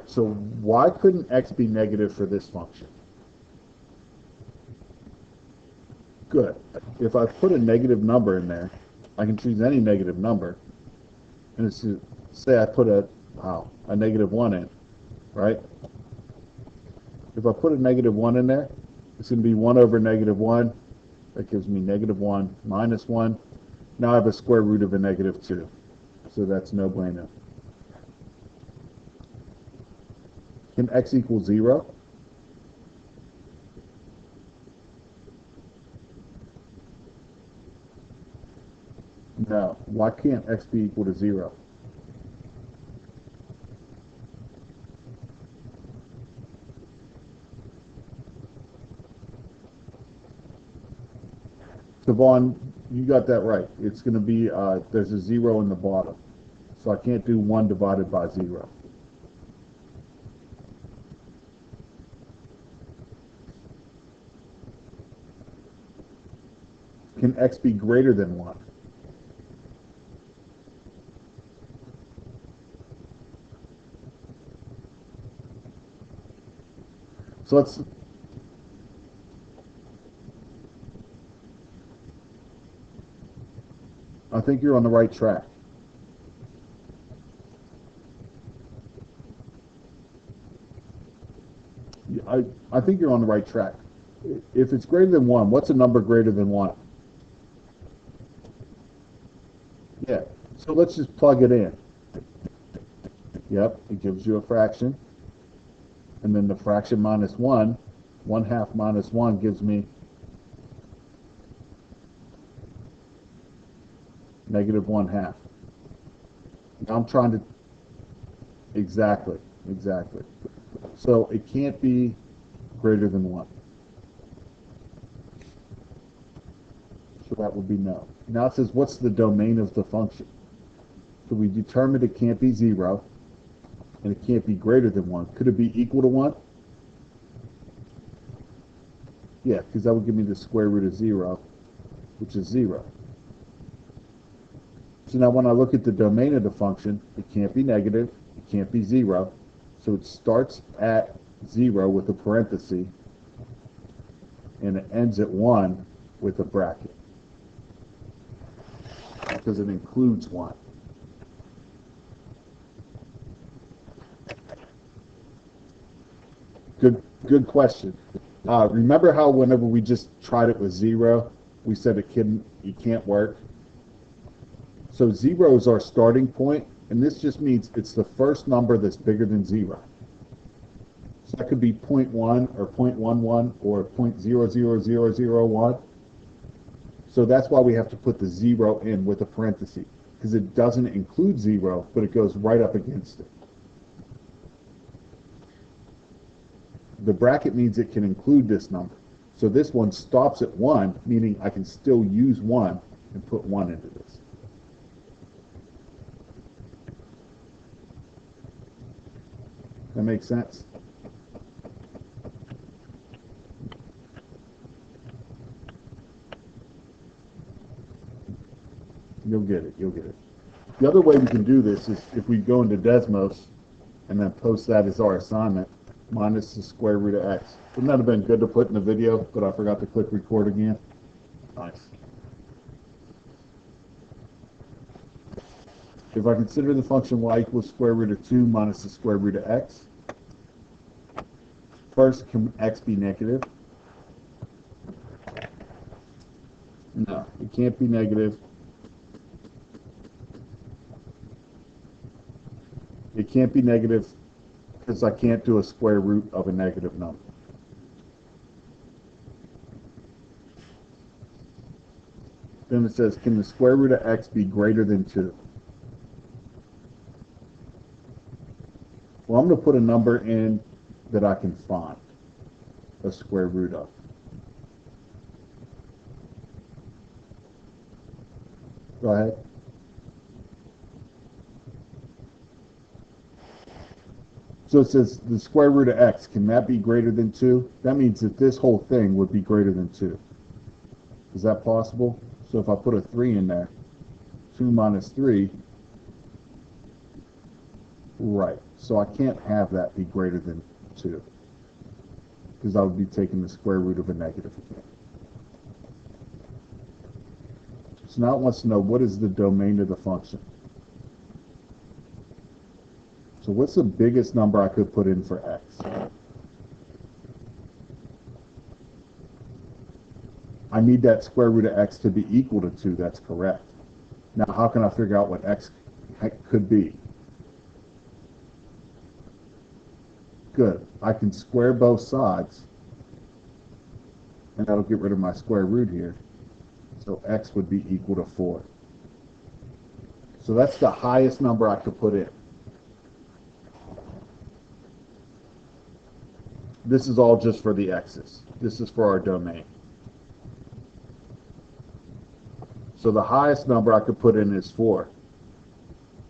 so why couldn't x be negative for this function? Good. If I put a negative number in there, I can choose any negative number. And it's, say I put a negative 1 in, right? If I put a negative 1 in there, it's going to be 1 over negative 1. That gives me negative 1 minus 1. Now I have a square root of a negative 2. So that's no bueno. Can x equal 0? No. Why can't x be equal to 0? Devon, you got that right. It's going to be, there's a 0 in the bottom. So I can't do 1 divided by 0. Can x be greater than 1? So let's, I think you're on the right track. I think you're on the right track. If it's greater than 1, what's a number greater than 1? Yeah, so let's just plug it in. Yep, it gives you a fraction. And then the fraction minus 1, 1/2 minus 1 gives me negative 1/2. Now I'm trying to, exactly. So it can't be greater than 1. So that would be no. Now it says, what's the domain of the function? So we determined it can't be 0, and it can't be greater than 1. Could it be equal to 1? Yeah, because that would give me the square root of 0, which is 0. So now when I look at the domain of the function, it can't be negative, it can't be 0, so it starts at 0 with a parenthesis, and it ends at 1 with a bracket, because it includes 1. Good question. Remember how whenever we just tried it with 0, we said it can't work? So 0 is our starting point, and this just means it's the first number that's bigger than 0. So that could be 0.1 or 0.11 or 0.00001. So that's why we have to put the 0 in with a parenthesis, because it doesn't include 0, but it goes right up against it. The bracket means it can include this number. So this one stops at 1, meaning I can still use 1 and put 1 into this. That makes sense? You'll get it. The other way we can do this is if we go into Desmos and then post that as our assignment, minus the square root of x. Wouldn't that have been good to put in the video, but I forgot to click record again? Nice. If I consider the function y equals square root of 2 minus the square root of x, first, can x be negative? No, it can't be negative. It can't be negative because I can't do a square root of a negative number. Then it says, can the square root of x be greater than 2? Well, I'm going to put a number in that I can find a square root of. Go ahead. So it says the square root of x, can that be greater than 2? That means that this whole thing would be greater than 2. Is that possible? So if I put a 3 in there, 2 minus 3, right. So I can't have that be greater than 2, because I would be taking the square root of a negative again. So now it wants to know, what is the domain of the function? So what's the biggest number I could put in for x? I need that square root of x to be equal to 2. That's correct. Now, how can I figure out what x could be? Good. I can square both sides, and that'll get rid of my square root here. So x would be equal to 4. So that's the highest number I could put in. This is all just for the x's. This is for our domain. So the highest number I could put in is 4.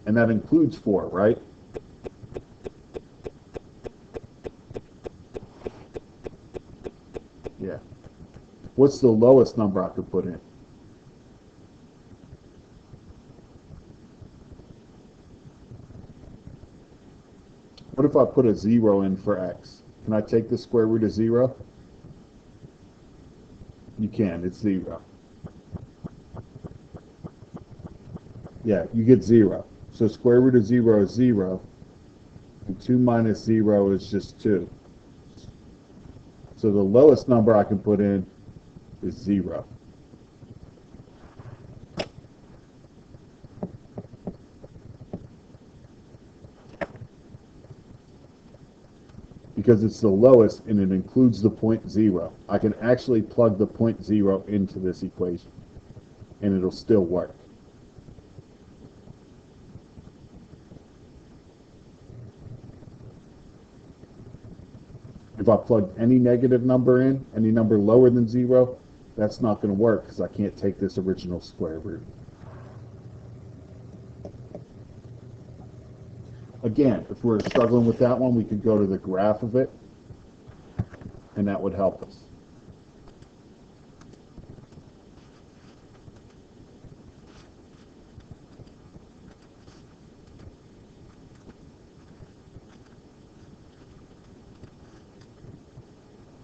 And that includes 4, right? Yeah. What's the lowest number I could put in? What if I put a 0 in for x? Can I take the square root of 0? You can. It's 0. Yeah, you get 0. So square root of 0 is 0, and 2 minus 0 is just 2. So the lowest number I can put in is 0. Because it's the lowest and it includes the point 0. I can actually plug the point 0 into this equation, and it'll still work. If I plug any negative number in, any number lower than 0, that's not going to work because I can't take this original square root. Again, if we're struggling with that one, we could go to the graph of it, and that would help us.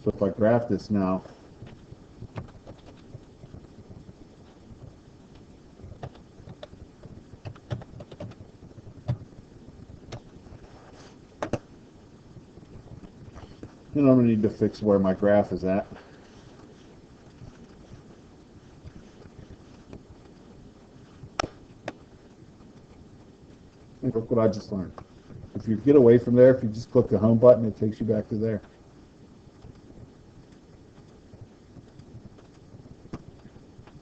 So if I graph this now, I'm going to need to fix where my graph is at. And look what I just learned. If you get away from there, if you just click the home button, it takes you back to there.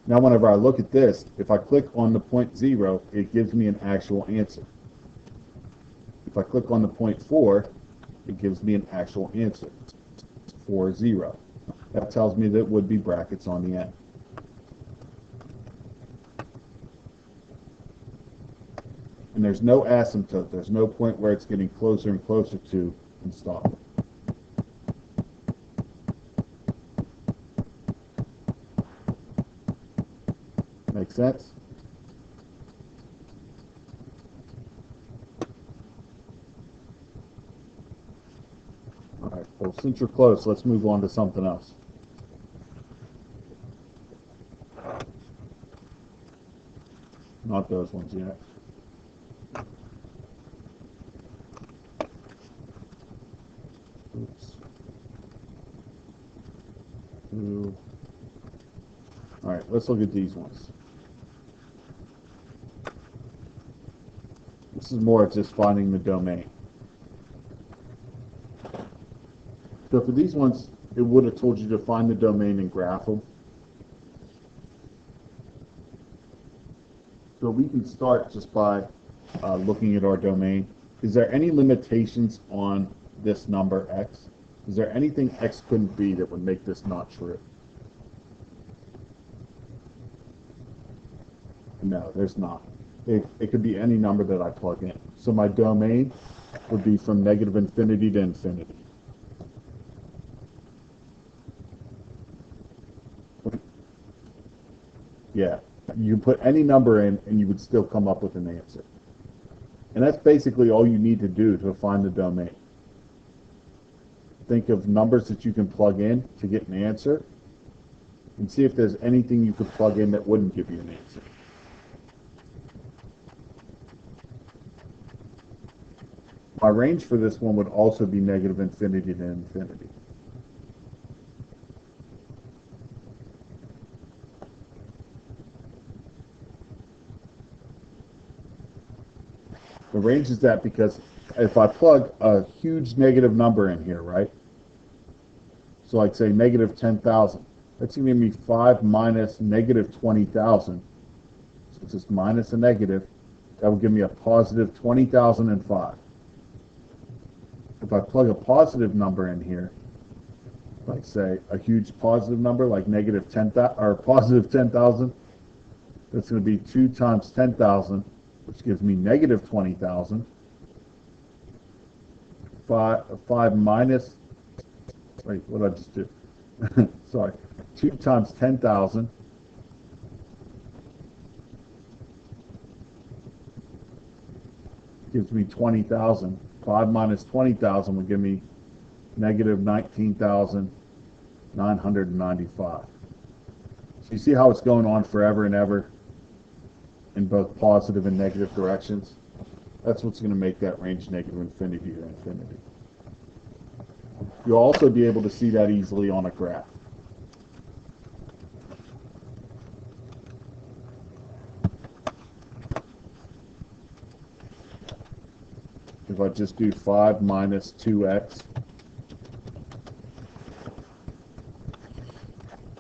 Now whenever I look at this, if I click on the point 0, it gives me an actual answer. If I click on the point 4, it gives me an actual answer, 4, 0. That tells me that it would be brackets on the end. And there's no asymptote. There's no point where it's getting closer and closer to and stop. Make sense? All right, well, since you're close, let's move on to something else. Not those ones yet. Oops. Two. All right, let's look at these ones. This is more just finding the domain. So for these ones, it would have told you to find the domain and graph them. So we can start just by looking at our domain. Is there any limitations on this number x? Is there anything x couldn't be that would make this not true? No, there's not. It could be any number that I plug in. So my domain would be from negative infinity to infinity. Yeah, you put any number in and you would still come up with an answer. And that's basically all you need to do to find the domain. Think of numbers that you can plug in to get an answer, and see if there's anything you could plug in that wouldn't give you an answer. My range for this one would also be negative infinity to infinity. The range is that because if I plug a huge negative number in here, right? So like say negative 10,000, that's going to give me 5 minus negative 20,000. So it's just minus a negative. That will give me a positive 20,005. If I plug a positive number in here, like say a huge positive number like negative 10,000 or positive 10,000, that's going to be 2 times 10,000, which gives me negative 20,000. 5 minus, wait, what did I just do? Sorry, 2 times 10,000 gives me 20,000. 5 minus 20,000 would give me negative 19,995. So you see how it's going on forever and ever in both positive and negative directions? That's what's going to make that range negative infinity to infinity. You'll also be able to see that easily on a graph. If I just do 5 minus 2x,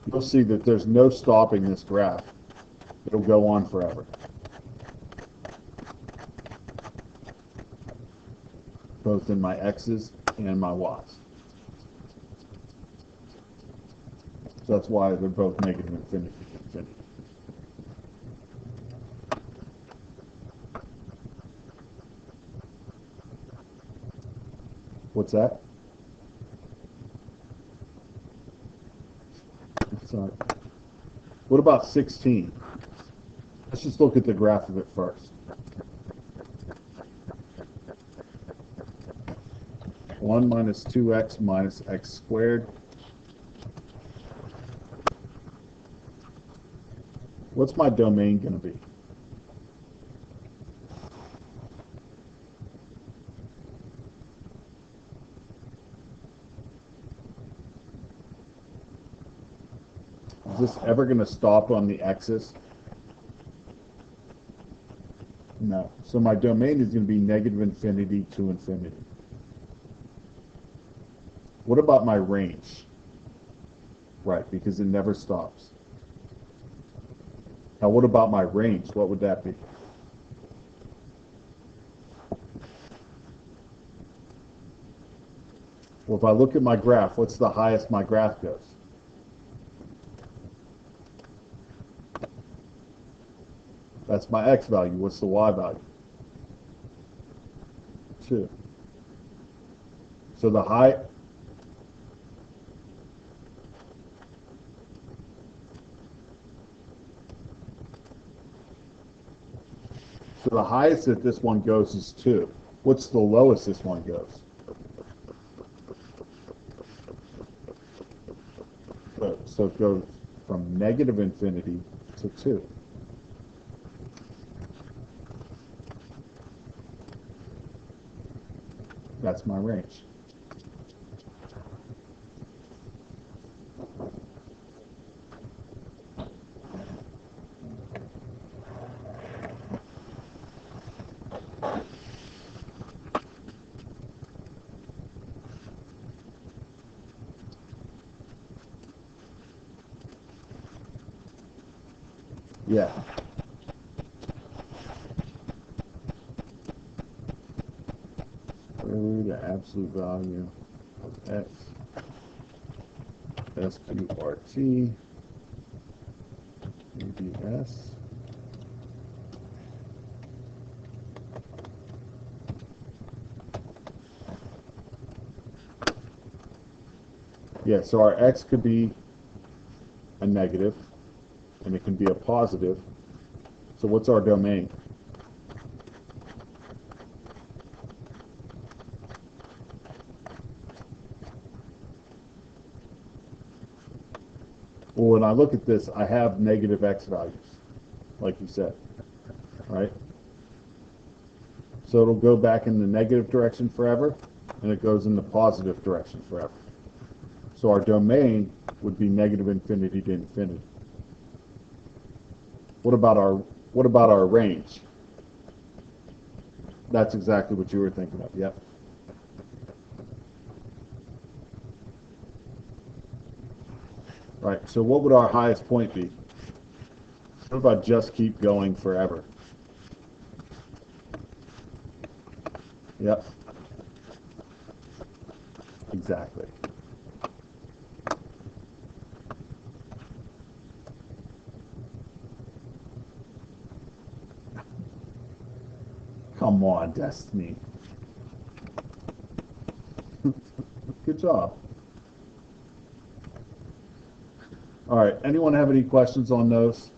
you'll see that there's no stopping this graph. It'll go on forever. Both in my x's and my y's. So that's why they're both negative infinity to infinity. What's that? Sorry. What about 16? Let's just look at the graph of it first. 1 minus 2x minus x squared. What's my domain going to be? Is this ever going to stop on the axis? No. So my domain is going to be negative infinity to infinity. What about my range? Right, because it never stops. Now what about my range? What would that be? Well, if I look at my graph, what's the highest my graph goes? That's my x value. What's the y value? 2. So the high... So the highest that this one goes is 2. What's the lowest this one goes? So it goes from negative infinity to 2. That's my range. Yeah. The absolute value of x, SQRT, UDS. Yeah, so our x could be a negative, and it can be a positive. So what's our domain? Well, when I look at this, I have negative x values, like you said, right? So it'll go back in the negative direction forever, and it goes in the positive direction forever. So our domain would be negative infinity to infinity. What about our range? That's exactly what you were thinking of. Yep. Right. So what would our highest point be? What about just keep going forever? Yep. Exactly. Come on, Destiny. Good job. All right. Anyone have any questions on those?